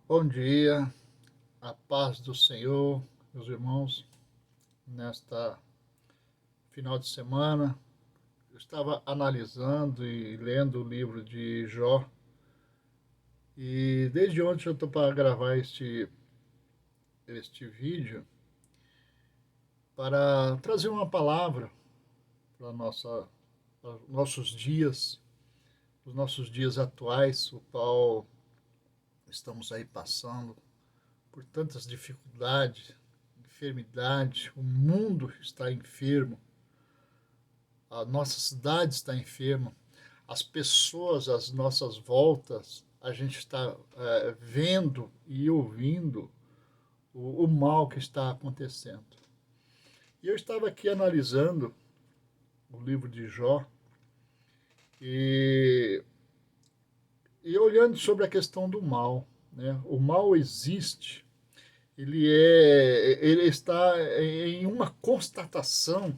Bom dia, a paz do Senhor, meus irmãos. Nesta final de semana, eu estava analisando e lendo o livro de Jó, e desde ontem eu estou para gravar este vídeo para trazer uma palavra para os nossos dias atuais, o qual estamos aí passando por tantas dificuldades, enfermidade, o mundo está enfermo, a nossa cidade está enferma, as pessoas às nossas voltas, a gente está vendo e ouvindo o mal que está acontecendo. E eu estava aqui analisando o livro de Jó e, e olhando sobre a questão do mal. Né? O mal existe, ele está em uma constatação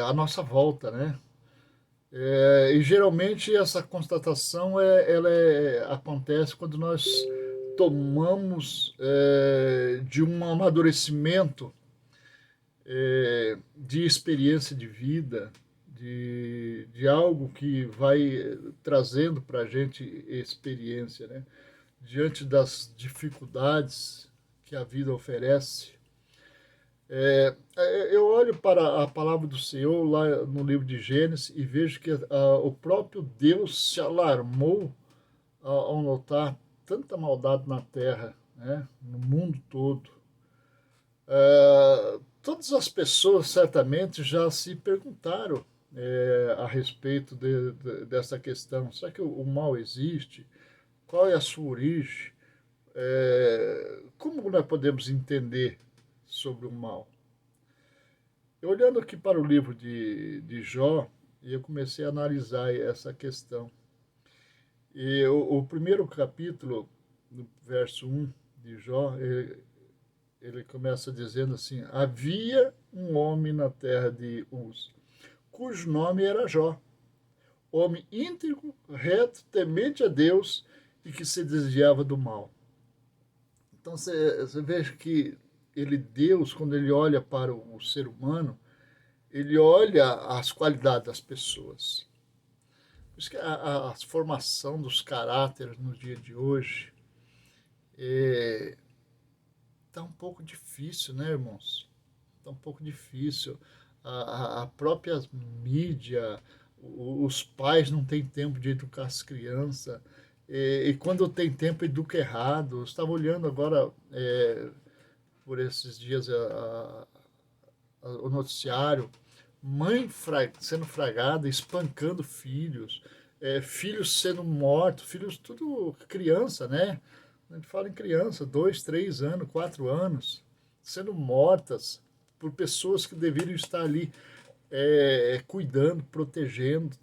à nossa volta, né? E geralmente essa constatação acontece quando nós tomamos de um amadurecimento de experiência de vida, de algo que vai trazendo para a gente experiência, né? Diante das dificuldades que a vida oferece. Eu olho para a palavra do Senhor lá no livro de Gênesis e vejo que o próprio Deus se alarmou ao notar tanta maldade na terra, né, no mundo todo. Todas as pessoas certamente já se perguntaram a respeito dessa questão. Será que o mal existe? Qual é a sua origem? Como nós podemos entender sobre o mal? Olhando aqui para o livro de Jó, eu comecei a analisar essa questão. E o primeiro capítulo, no verso 1 de Jó, ele começa dizendo assim: havia um homem na terra de Uz, cujo nome era Jó, homem íntegro, reto, temente a Deus e que se desviava do mal. Então você veja que Deus, quando ele olha para o ser humano, ele olha as qualidades das pessoas. Por isso que a formação dos caráteres no dia de hoje está um pouco difícil, né, irmãos? Está um pouco difícil. A própria mídia, os pais não têm tempo de educar as crianças. E quando tem tempo, educa errado. Eu estava olhando agora, por esses dias, o noticiário, sendo fragada, espancando filhos, filhos sendo mortos, filhos tudo criança, né? A gente fala em criança, 2, 3 anos, 4 anos, sendo mortas por pessoas que deveriam estar ali cuidando, protegendo,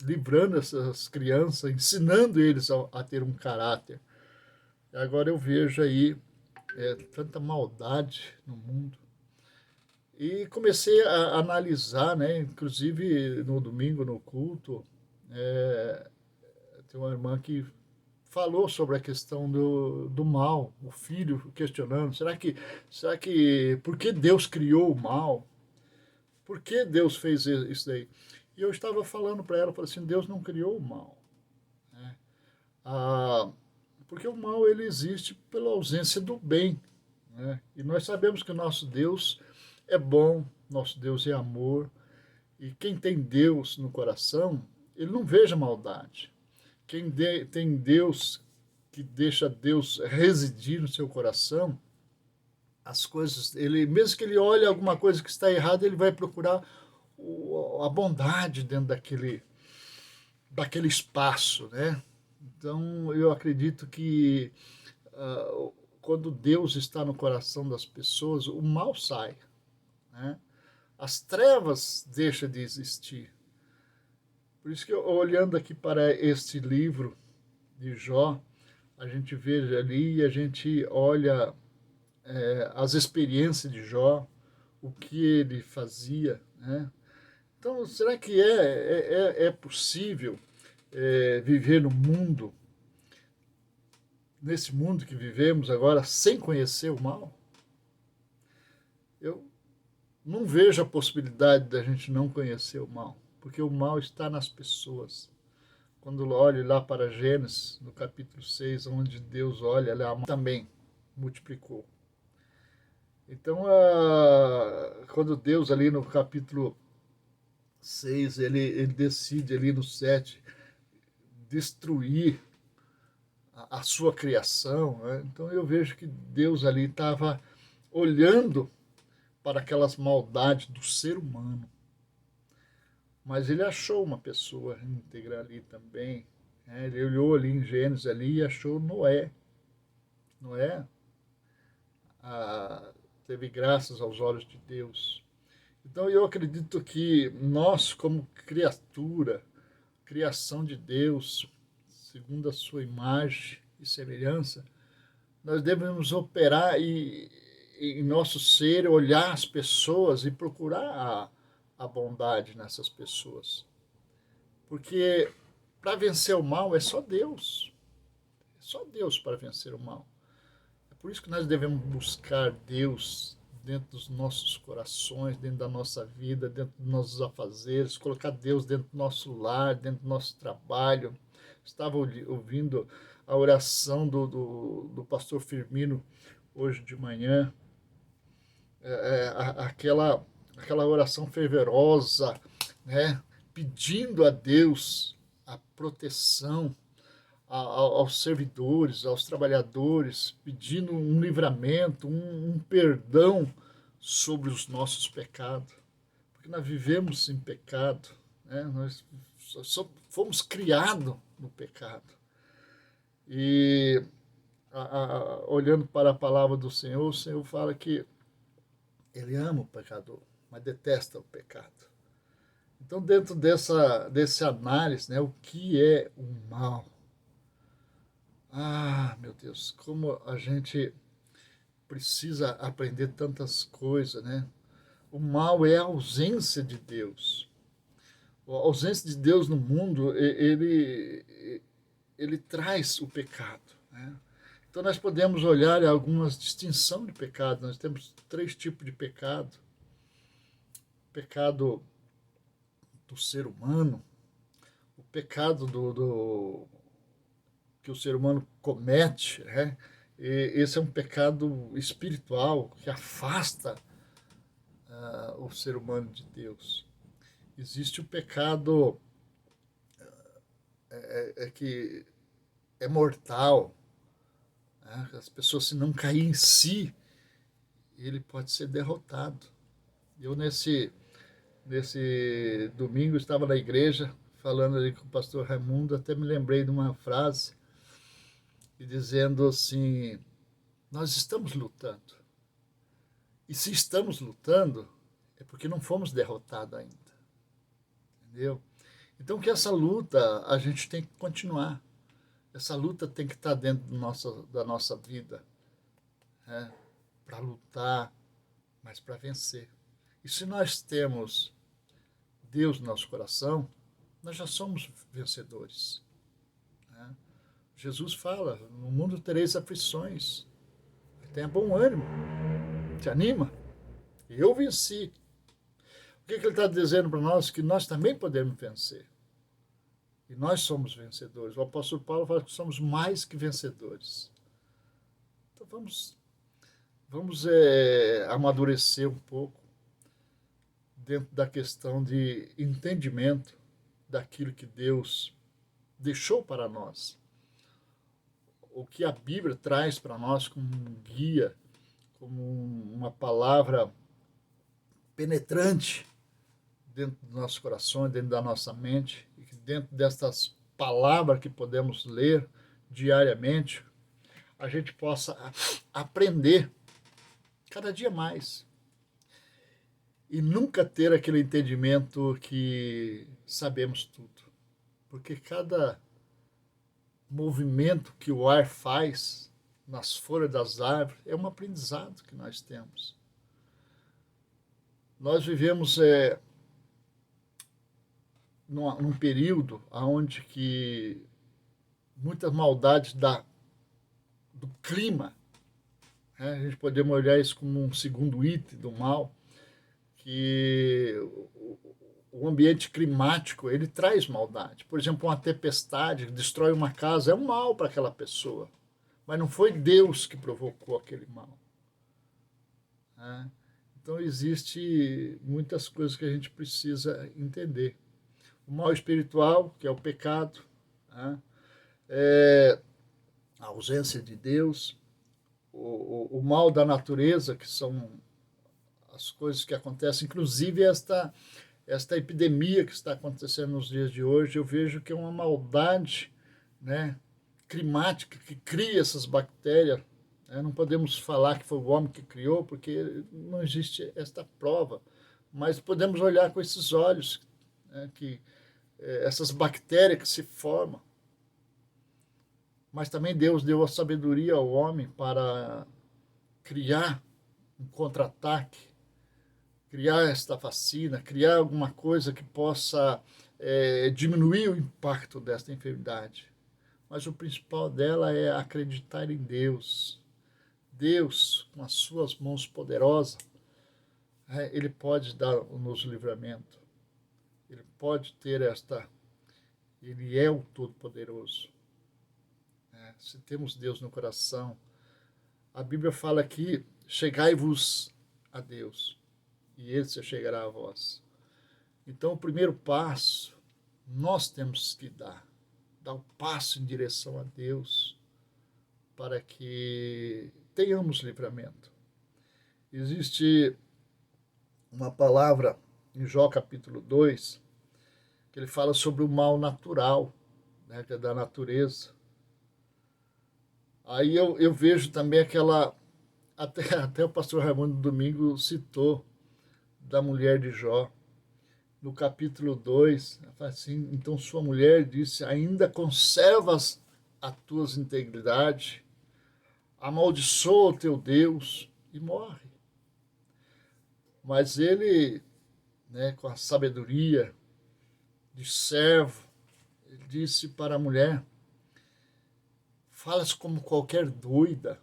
livrando essas crianças, ensinando eles a ter um caráter. E agora eu vejo aí tanta maldade no mundo. E comecei a analisar, né? Inclusive no domingo no culto, tem uma irmã que falou sobre a questão do mal, o filho questionando, por que Deus criou o mal? Por que Deus fez isso daí? E eu estava falando para ela, falei assim, Deus não criou o mal, né? Porque o mal ele existe pela ausência do bem, né? E nós sabemos que o nosso Deus é bom, nosso Deus é amor, e quem tem Deus no coração, ele não veja maldade. Tem Deus, que deixa Deus residir no seu coração, as coisas, ele mesmo que ele olhe alguma coisa que está errada, ele vai procurar a bondade dentro daquele espaço, né? Então, eu acredito que quando Deus está no coração das pessoas, o mal sai, né? As trevas deixam de existir. Por isso que olhando aqui para este livro de Jó, a gente vê ali e a gente olha as experiências de Jó, o que ele fazia, né? Então, será que é possível viver no mundo nesse mundo que vivemos agora sem conhecer o mal? Eu não vejo a possibilidade da gente não conhecer o mal, porque o mal está nas pessoas. Quando olho lá para Gênesis, no capítulo 6, onde Deus olha, lá também multiplicou. Então, quando Deus ali no capítulo 6, ele decide ali no 7 destruir a sua criação, né? Então eu vejo que Deus ali estava olhando para aquelas maldades do ser humano. Mas ele achou uma pessoa íntegra ali também, né? Ele olhou ali em Gênesis ali e achou Noé. Noé teve graças aos olhos de Deus. Então eu acredito que nós, como criatura, criação de Deus, segundo a sua imagem e semelhança, nós devemos operar em nosso ser, olhar as pessoas e procurar a bondade nessas pessoas. Porque para vencer o mal é só Deus. É só Deus para vencer o mal. É por isso que nós devemos buscar Deus dentro dos nossos corações, dentro da nossa vida, dentro dos nossos afazeres, colocar Deus dentro do nosso lar, dentro do nosso trabalho. Estava ouvindo a oração do pastor Firmino hoje de manhã, aquela oração fervorosa, né? Pedindo a Deus a proteção aos servidores, aos trabalhadores, pedindo um livramento, um perdão sobre os nossos pecados, porque nós vivemos em pecado, né? Nós fomos criados no pecado. E olhando para a palavra do Senhor, o Senhor fala que ele ama o pecador, mas detesta o pecado. Então, dentro desse análise, né, o que é o mal? Ah, meu Deus, como a gente precisa aprender tantas coisas, né? O mal é a ausência de Deus. A ausência de Deus no mundo, ele traz o pecado, né? Então nós podemos olhar algumas distinções de pecado. Nós temos 3 tipos de pecado. O pecado do ser humano, o pecado que o ser humano comete, né? E esse é um pecado espiritual que afasta o ser humano de Deus. Existe o pecado que é mortal, né? As pessoas, se não cair em si, ele pode ser derrotado. Eu, nesse domingo, estava na igreja, falando ali com o pastor Raimundo, até me lembrei de uma frase, e dizendo assim, nós estamos lutando. E se estamos lutando, é porque não fomos derrotados ainda. Entendeu? Então, que essa luta a gente tem que continuar. Essa luta tem que estar dentro da nossa vida, né? Para lutar, mas para vencer. E se nós temos Deus no nosso coração, nós já somos vencedores, né? Jesus fala, no mundo tereis aflições. Tenha bom ânimo. Te anima? Eu venci. O que ele está dizendo para nós? Que nós também podemos vencer. E nós somos vencedores. O apóstolo Paulo fala que somos mais que vencedores. Então vamos amadurecer um pouco dentro da questão de entendimento daquilo que Deus deixou para nós. O que a Bíblia traz para nós como um guia, como uma palavra penetrante dentro dos nossos corações, dentro da nossa mente, e que dentro dessas palavras que podemos ler diariamente, a gente possa aprender cada dia mais. E nunca ter aquele entendimento que sabemos tudo. Porque cada movimento que o ar faz nas folhas das árvores é um aprendizado que nós temos. Nós vivemos num período onde que muitas maldades do clima. Né? A gente podemos olhar isso como um segundo item do mal, que o ambiente climático ele traz maldade. Por exemplo, uma tempestade que destrói uma casa é um mal para aquela pessoa, mas não foi Deus que provocou aquele mal. Né? Então, existe muitas coisas que a gente precisa entender. O mal espiritual, que é o pecado, né? A ausência de Deus, o mal da natureza, que são as coisas que acontecem, inclusive esta epidemia que está acontecendo nos dias de hoje, eu vejo que é uma maldade, né, climática que cria essas bactérias. Né? Não podemos falar que foi o homem que criou, porque não existe esta prova, mas podemos olhar com esses olhos, né, que essas bactérias que se formam. Mas também Deus deu a sabedoria ao homem para criar um contra-ataque, criar esta vacina, criar alguma coisa que possa diminuir o impacto desta enfermidade. Mas o principal dela é acreditar em Deus. Deus, com as suas mãos poderosas, ele pode dar-nos livramento. Ele pode ter Ele é o Todo-Poderoso. Se temos Deus no coração, a Bíblia fala aqui, chegai-vos a Deus, e Ele se chegará a vós. Então, o primeiro passo, nós temos que dar o passo em direção a Deus, para que tenhamos livramento. Existe uma palavra em Jó capítulo 2, que ele fala sobre o mal natural, né, que é da natureza. Aí eu vejo também aquela, até o pastor Raimundo Domingo citou, da mulher de Jó. No capítulo 2, ela fala assim, então sua mulher disse, ainda conservas a tua integridade, amaldiçoa o teu Deus e morre. Mas ele, né, com a sabedoria de servo, ele disse para a mulher, falas como qualquer doida,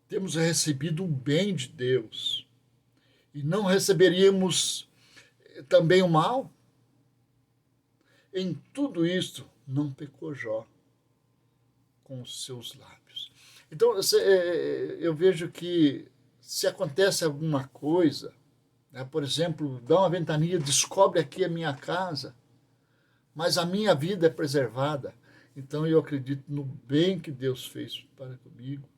temos recebido o bem de Deus e não receberíamos também o mal? Em tudo isto não pecou Jó com os seus lábios. Então, eu vejo que se acontece alguma coisa, né, por exemplo, dá uma ventania, descobre aqui a minha casa, mas a minha vida é preservada, então eu acredito no bem que Deus fez para comigo.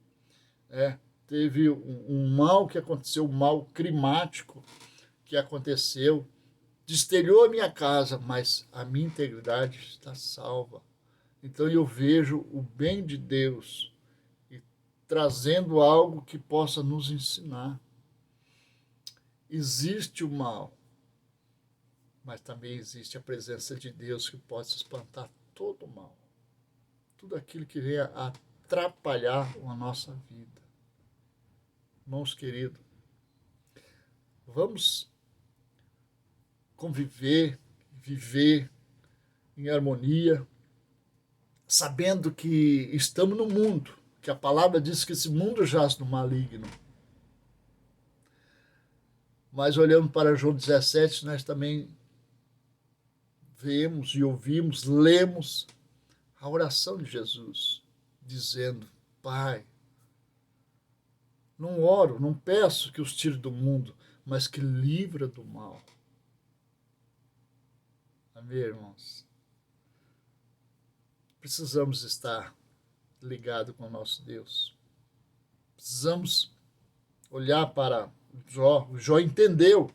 Teve um mal que aconteceu, um mal climático que aconteceu, destelhou a minha casa, mas a minha integridade está salva. Então eu vejo o bem de Deus e trazendo algo que possa nos ensinar. Existe o mal, mas também existe a presença de Deus que pode espantar todo o mal. Tudo aquilo que venha atrapalhar a nossa vida. Irmãos queridos, vamos conviver, viver em harmonia, sabendo que estamos no mundo, que a palavra diz que esse mundo jaz no maligno. Mas olhando para João 17, nós também vemos e ouvimos, lemos a oração de Jesus, dizendo, Pai, não oro, não peço que os tire do mundo, mas que livra do mal. Amém, irmãos? Precisamos estar ligados com o nosso Deus. Precisamos olhar para Jó. O Jó entendeu,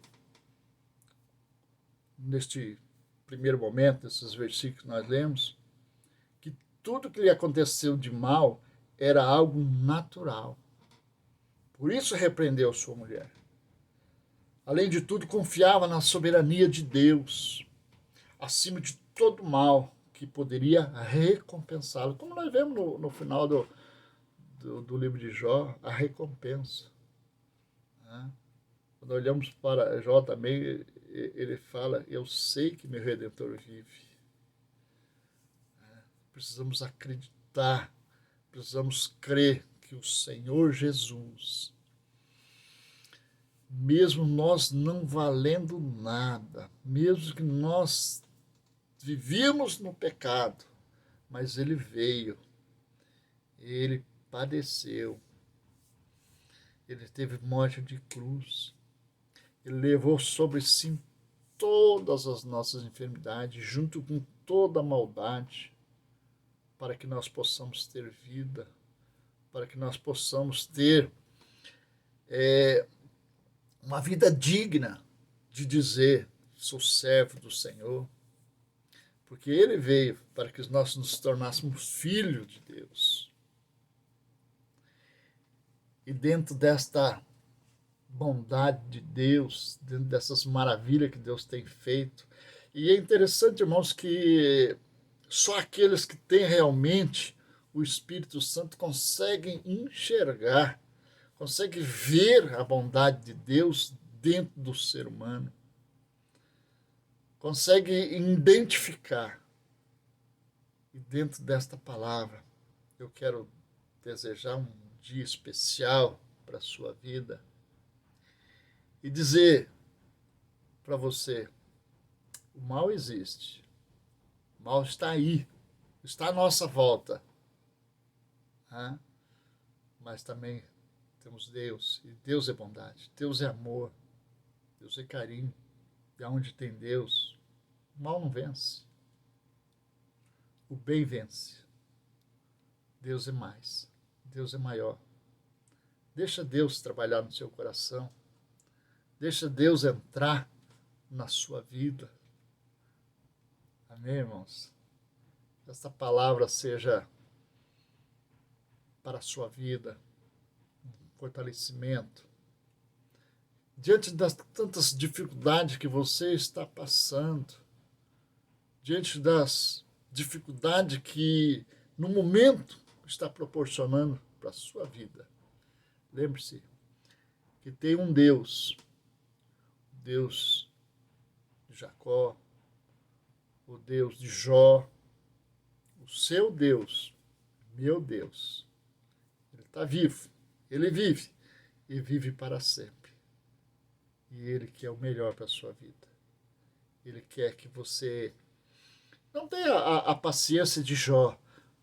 neste primeiro momento, esses versículos que nós lemos, que tudo que lhe aconteceu de mal era algo natural. Por isso repreendeu sua mulher. Além de tudo, confiava na soberania de Deus, acima de todo mal que poderia recompensá-lo. Como nós vemos no final do livro de Jó, a recompensa. Né? Quando olhamos para Jó também, ele fala, eu sei que meu Redentor vive. Precisamos acreditar precisamos crer que o Senhor Jesus, mesmo nós não valendo nada, mesmo que nós vivíamos no pecado, mas ele veio, ele padeceu, ele teve morte de cruz, ele levou sobre si todas as nossas enfermidades, junto com toda a maldade, para que nós possamos ter vida, para que nós possamos ter uma vida digna de dizer, sou servo do Senhor, porque ele veio para que nós nos tornássemos filhos de Deus. E dentro desta bondade de Deus, dentro dessas maravilhas que Deus tem feito, e é interessante, irmãos, que só aqueles que têm realmente o Espírito Santo conseguem enxergar, conseguem ver a bondade de Deus dentro do ser humano, conseguem identificar. E dentro desta palavra, eu quero desejar um dia especial para a sua vida e dizer para você, o mal existe, o mal está aí, está à nossa volta, né? Mas também temos Deus, e Deus é bondade, Deus é amor, Deus é carinho, e onde tem Deus, o mal não vence, o bem vence, Deus é mais, Deus é maior. Deixa Deus trabalhar no seu coração, deixa Deus entrar na sua vida. Amém, irmãos? Esta palavra seja para a sua vida um fortalecimento. Diante das tantas dificuldades que você está passando, diante das dificuldades que no momento está proporcionando para a sua vida, lembre-se que tem um Deus, Deus de Jacó, o Deus de Jó, o seu Deus, meu Deus. Ele está vivo, ele vive e vive para sempre. E ele quer o melhor para a sua vida. Ele quer que você não tenha a paciência de Jó,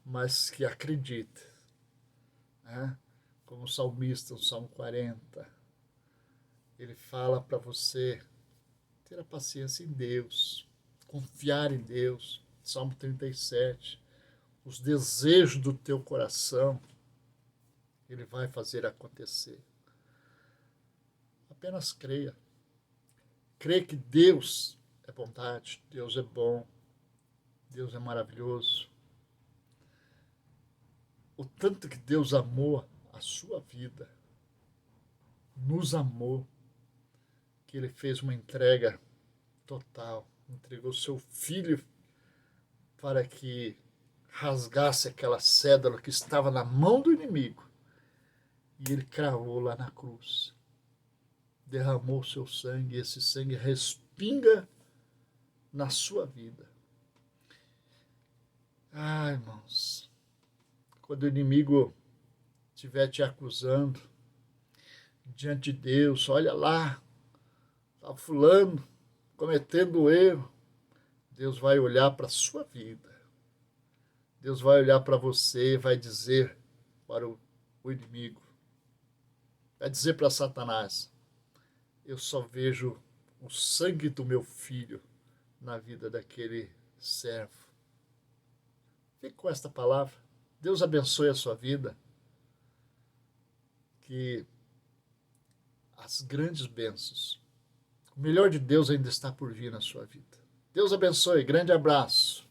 mas que acredite. Né? Como o salmista, no Salmo 40, ele fala para você ter a paciência em Deus, confiar em Deus. Salmo 37, os desejos do teu coração, ele vai fazer acontecer. Apenas creia. Creia que Deus é bondade, Deus é bom, Deus é maravilhoso. O tanto que Deus amou a sua vida, nos amou, que ele fez uma entrega total, entregou seu filho para que rasgasse aquela cédula que estava na mão do inimigo e ele cravou lá na cruz, derramou seu sangue e esse sangue respinga na sua vida. Ah, irmãos, quando o inimigo estiver te acusando diante de Deus, olha lá, está fulano cometendo erro, Deus vai olhar para a sua vida. Deus vai olhar para você e vai dizer para o inimigo, vai dizer para Satanás, eu só vejo o sangue do meu filho na vida daquele servo. Fique com esta palavra. Deus abençoe a sua vida. Que as grandes bênçãos, o melhor de Deus ainda está por vir na sua vida. Deus abençoe. Grande abraço.